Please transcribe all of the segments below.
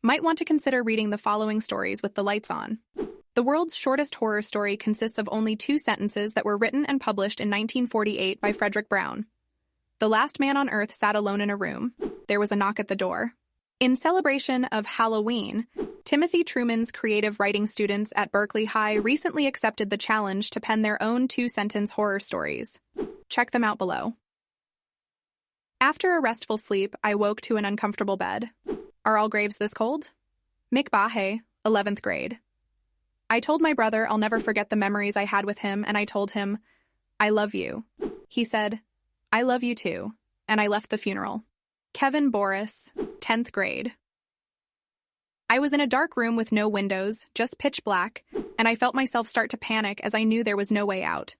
might want to consider reading the following stories with the lights on. The world's shortest horror story consists of only 2 sentences that were written and published in 1948 by Fredric Brown. The last man on Earth sat alone in a room. There was a knock at the door. In celebration of Halloween, Timothy Truman's creative writing students at Berkeley High recently accepted the challenge to pen their own 2-sentence horror stories. Check them out below. After a restful sleep, I woke to an uncomfortable bed. Are all graves this cold? Bahe, 11th grade. I told my brother I'll never forget the memories I had with him, and I told him, I love you. He said, I love you too, and I left the funeral. Boris, 10th grade. I was in a dark room with no windows, just pitch black, and I felt myself start to panic as I knew there was no way out.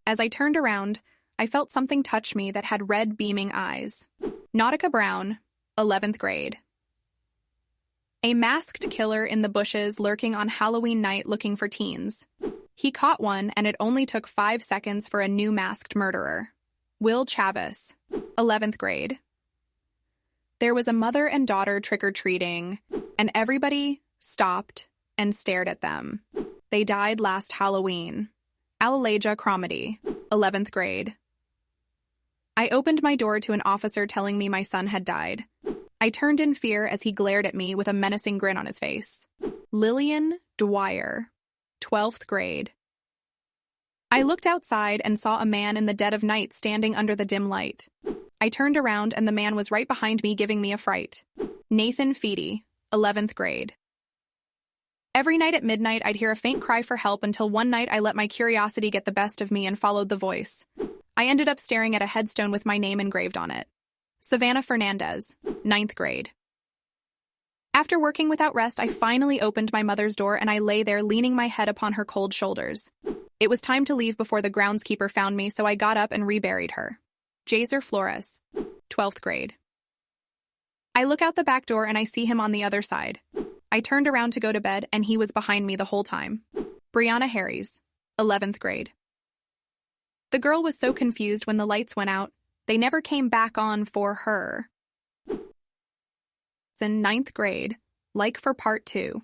As I turned around, I felt something touch me that had red beaming eyes. Nautica Brown, 11th grade. A masked killer in the bushes lurking on Halloween night looking for teens. He caught one, and it only took 5 seconds for a new masked murderer. Chavis, 11th grade. There was a mother and daughter trick-or-treating, and everybody stopped and stared at them. They died last Halloween. Cromedy, 11th grade. I opened my door to an officer telling me my son had died. I turned in fear as he glared at me with a menacing grin on his face. Lillian, Dwyer, 12th grade. I looked outside and saw a man in the dead of night standing under the dim light. I turned around and the man was right behind me, giving me a fright. Fedie, 11th grade. Every night at midnight, I'd hear a faint cry for help until one night I let my curiosity get the best of me and followed the voice. I ended up staring at a headstone with my name engraved on it. Savannah Fernandez, 9th grade. After working without rest, I finally opened my mother's door and I lay there leaning my head upon her cold shoulders. It was time to leave before the groundskeeper found me, so I got up and reburied her. Jaser Flores, 12th grade. I look out the back door and I see him on the other side. I turned around to go to bed and he was behind me the whole time. Bryana Harries, 11th grade. The girl was so confused when the lights went out. They never came back on for her. It's in 9th grade, like for part 2.